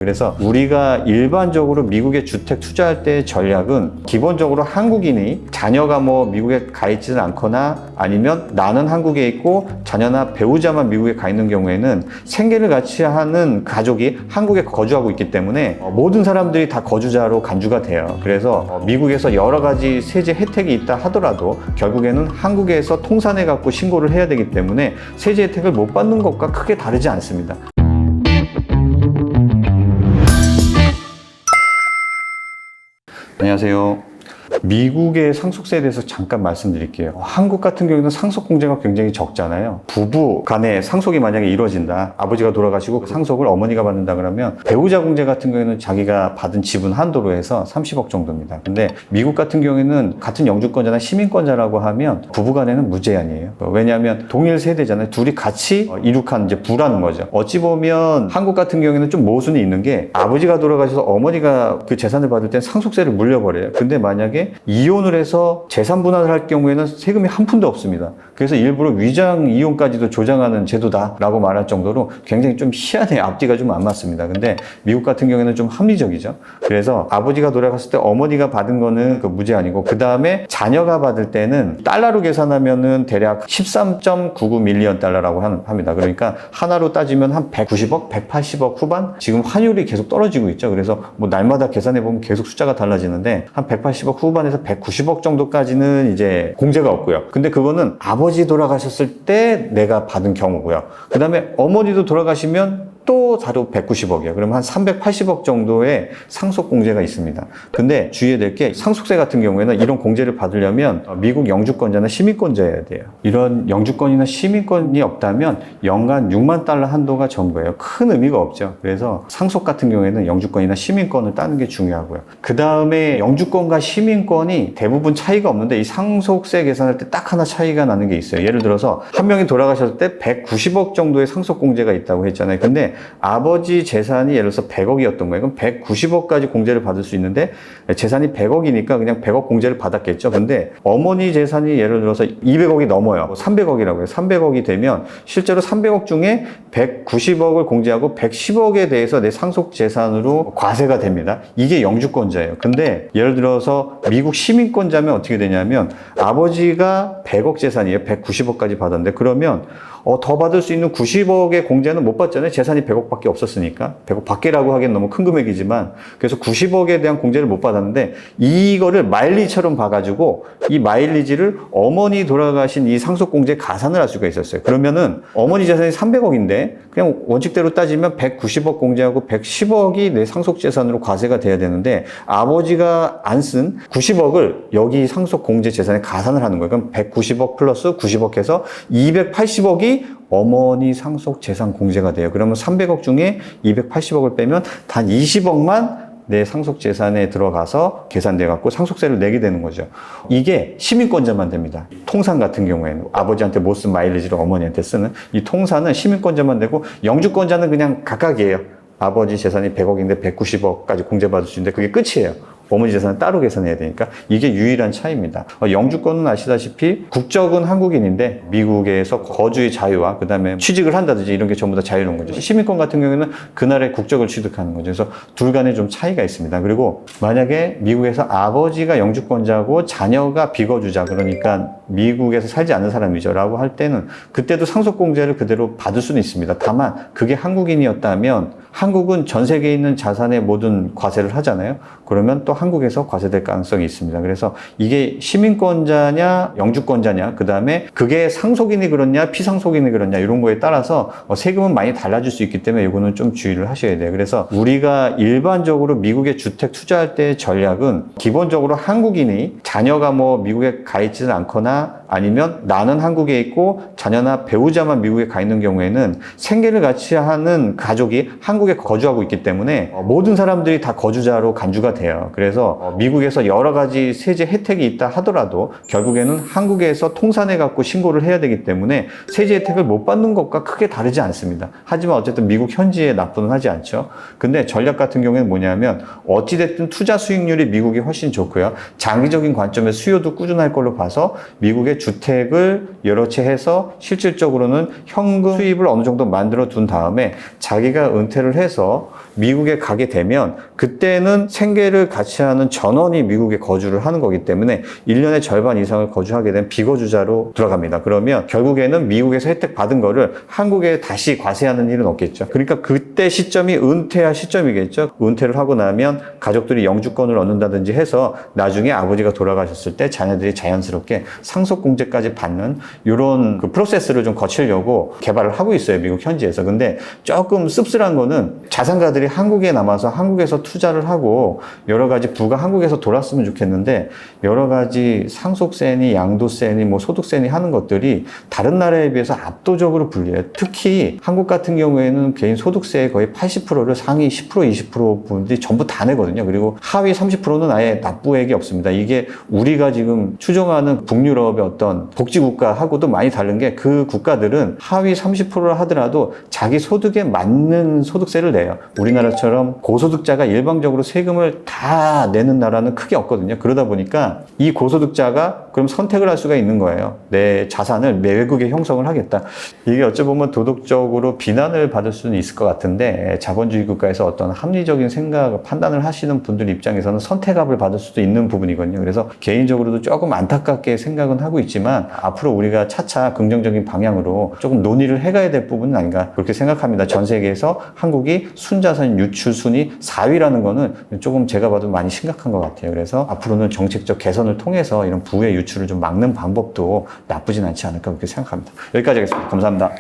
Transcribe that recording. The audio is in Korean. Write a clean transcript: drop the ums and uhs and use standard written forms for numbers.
그래서 우리가 일반적으로 미국에 주택 투자할 때의 전략은 기본적으로 한국인이 자녀가 뭐 미국에 가 있지는 않거나 아니면 나는 한국에 있고 자녀나 배우자만 미국에 가 있는 경우에는 생계를 같이 하는 가족이 한국에 거주하고 있기 때문에 모든 사람들이 다 거주자로 간주가 돼요. 그래서 미국에서 여러 가지 세제 혜택이 있다 하더라도 결국에는 한국에서 통산해 갖고 신고를 해야 되기 때문에 세제 혜택을 못 받는 것과 크게 다르지 않습니다. 안녕하세요. 미국의 상속세에 대해서 잠깐 말씀드릴게요. 한국 같은 경우는 상속 공제가 굉장히 적잖아요. 부부 간에 상속이 만약에 이루어진다. 아버지가 돌아가시고 상속을 어머니가 받는다 그러면 배우자 공제 같은 경우에는 자기가 받은 지분 한도로 해서 30억 정도입니다. 근데 미국 같은 경우에는 같은 영주권자나 시민권자라고 하면 부부 간에는 무제한이에요. 왜냐하면 동일 세대잖아요. 둘이 같이 이룩한 이제 부라는 거죠. 어찌 보면 한국 같은 경우에는 좀 모순이 있는 게 아버지가 돌아가셔서 어머니가 그 재산을 받을 땐 상속세를 물려버려요. 근데 만약에 이혼을 해서 재산 분할을 할 경우에는 세금이 한 푼도 없습니다. 그래서 일부러 위장 이혼까지도 조장하는 제도다라고 말할 정도로 굉장히 좀 희한해요. 앞뒤가 좀 안 맞습니다. 근데 미국 같은 경우에는 좀 합리적이죠. 그래서 아버지가 돌아갔을 때 어머니가 받은 거는 그 무제한이고 그 다음에 자녀가 받을 때는 달러로 계산하면은 대략 13.99 밀리언 달러라고 합니다. 그러니까 하나로 따지면 한 190억, 180억 후반? 지금 환율이 계속 떨어지고 있죠. 그래서 뭐 날마다 계산해 보면 계속 숫자가 달라지는데 한 180억 후반에서 190억 정도까지는 이제 공제가 없고요. 근데 그거는 아버지 돌아가셨을 때 내가 받은 경우고요. 그 다음에 어머니도 돌아가시면 또 다로 190억이에요. 그러면 한 380억 정도의 상속 공제가 있습니다. 근데 주의해야 될 게 상속세 같은 경우에는 이런 공제를 받으려면 미국 영주권자나 시민권자여야 돼요. 이런 영주권이나 시민권이 없다면 연간 6만 달러 한도가 전부예요. 큰 의미가 없죠. 그래서 상속 같은 경우에는 영주권이나 시민권을 따는 게 중요하고요. 그 다음에 영주권과 시민권이 대부분 차이가 없는데 이 상속세 계산할 때 딱 하나 차이가 나는 게 있어요. 예를 들어서 한 명이 돌아가셨을 때 190억 정도의 상속 공제가 있다고 했잖아요. 근데 아버지 재산이 예를 들어서 100억이었던 거예요. 그럼 190억까지 공제를 받을 수 있는데 재산이 100억이니까 그냥 100억 공제를 받았겠죠. 근데 어머니 재산이 예를 들어서 200억이 넘어요. 300억이라고 해요. 300억이 되면 실제로 300억 중에 190억을 공제하고 110억에 대해서 내 상속 재산으로 과세가 됩니다. 이게 영주권자예요. 근데 예를 들어서 미국 시민권자면 어떻게 되냐면 아버지가 100억 재산이에요. 190억까지 받았는데 그러면 더 받을 수 있는 90억의 공제는 못 받잖아요. 재산이 100억밖에 없었으니까. 100억 밖에라고 하기엔 너무 큰 금액이지만 그래서 90억에 대한 공제를 못 받았는데 이거를 마일리지처럼 봐가지고 이 마일리지를 어머니 돌아가신 이 상속공제에 가산을 할 수가 있었어요. 그러면은 어머니 재산이 300억인데 그냥 원칙대로 따지면 190억 공제하고 110억이 내 상속재산으로 과세가 돼야 되는데 아버지가 안 쓴 90억을 여기 상속공제 재산에 가산을 하는 거예요. 그럼 190억 플러스 90억 해서 280억이 어머니 상속 재산 공제가 돼요. 그러면 300억 중에 280억을 빼면 단 20억만 내 상속 재산에 들어가서 계산돼 갖고 상속세를 내게 되는 거죠. 이게 시민권자만 됩니다. 통산 같은 경우에는 아버지한테 못 쓴 마일리지를 어머니한테 쓰는 이 통산은 시민권자만 되고 영주권자는 그냥 각각이에요. 아버지 재산이 100억인데 190억까지 공제받을 수 있는데 그게 끝이에요. 어머니 재산은 따로 계산해야 되니까 이게 유일한 차이입니다. 영주권은 아시다시피 국적은 한국인인데 미국에서 거주의 자유와 그 다음에 취직을 한다든지 이런 게 전부 다 자유로운 거죠. 시민권 같은 경우에는 그 나라의 국적을 취득하는 거죠. 그래서 둘 간에 좀 차이가 있습니다. 그리고 만약에 미국에서 아버지가 영주권자고 자녀가 비거주자 그러니까 미국에서 살지 않는 사람이죠 라고 할 때는 그때도 상속공제를 그대로 받을 수는 있습니다. 다만 그게 한국인이었다면 한국은 전 세계에 있는 자산의 모든 과세를 하잖아요. 그러면 또 한국에서 과세될 가능성이 있습니다. 그래서 이게 시민권자냐 영주권자냐 그 다음에 그게 상속인이 그렇냐 피상속인이 그렇냐 이런 거에 따라서 세금은 많이 달라질 수 있기 때문에 이거는 좀 주의를 하셔야 돼요. 그래서 우리가 일반적으로 미국에 주택 투자할 때의 전략은 기본적으로 한국인이 자녀가 뭐 미국에 가 있지는 않거나 아니면 나는 한국에 있고 자녀나 배우자만 미국에 가 있는 경우에는 생계를 같이 하는 가족이 한국에 거주하고 있기 때문에 모든 사람들이 다 거주자로 간주가 돼요. 그래서 미국에서 여러 가지 세제 혜택이 있다 하더라도 결국에는 한국에서 통산해 갖고 신고를 해야 되기 때문에 세제 혜택을 못 받는 것과 크게 다르지 않습니다. 하지만 어쨌든 미국 현지에 납부는 하지 않죠. 근데 전략 같은 경우에는 뭐냐면 어찌됐든 투자 수익률이 미국이 훨씬 좋고요. 장기적인 관점에서 수요도 꾸준할 걸로 봐서 미국의 주택을 여러 채 해서 실질적으로는 현금 수입을 어느 정도 만들어 둔 다음에 자기가 은퇴를 해서 미국에 가게 되면 그때는 생계를 같이 하는 전원이 미국에 거주를 하는 거기 때문에 1년의 절반 이상을 거주하게 된 비거주자로 들어갑니다. 그러면 결국에는 미국에서 혜택 받은 거를 한국에 다시 과세하는 일은 없겠죠. 그러니까 그때 시점이 은퇴할 시점이겠죠. 은퇴를 하고 나면 가족들이 영주권을 얻는다든지 해서 나중에 아버지가 돌아가셨을 때 자녀들이 자연스럽게 상속공제까지 받는 이런 그 프로세스를 좀 거치려고 개발을 하고 있어요. 미국 현지에서. 근데 조금 씁쓸한 거는 자산가들이 한국에 남아서 한국에서 투자를 하고 여러 가지 부가 한국에서 돌았으면 좋겠는데 여러 가지 상속세니 양도세니 뭐 소득세니 하는 것들이 다른 나라에 비해서 압도적으로 불리해요. 특히 한국 같은 경우에는 개인 소득세의 거의 80%를 상위 10% 20% 분들이 전부 다 내거든요. 그리고 하위 30%는 아예 납부액이 없습니다. 이게 우리가 지금 추종하는 북유럽의 어떤 복지국가하고도 많이 다른 게 그 국가들은 하위 30%를 하더라도 자기 소득에 맞는 소득세를 내요. 우리나라처럼 고소득자가 일방적으로 세금을 다 내는 나라는 크게 없거든요. 그러다 보니까 이 고소득자가 그럼 선택을 할 수가 있는 거예요. 내 자산을 외국에 형성을 하겠다. 이게 어찌 보면 도덕적으로 비난을 받을 수는 있을 것 같은데 자본주의 국가에서 어떤 합리적인 생각, 판단을 하시는 분들 입장에서는 선택압을 받을 수도 있는 부분이거든요. 그래서 개인적으로도 조금 안타깝게 생각은 하고 있지만 앞으로 우리가 차차 긍정적인 방향으로 조금 논의를 해가야 될 부분은 아닌가 그렇게 생각합니다. 전 세계에서 한국이 순자산 유출 순위 4위라는 거는 조금 제가 봐도 많이 심각한 것 같아요. 그래서 앞으로는 정책적 개선을 통해서 이런 부의 유출을 좀 막는 방법도 나쁘진 않지 않을까 그렇게 생각합니다. 여기까지 하겠습니다. 감사합니다.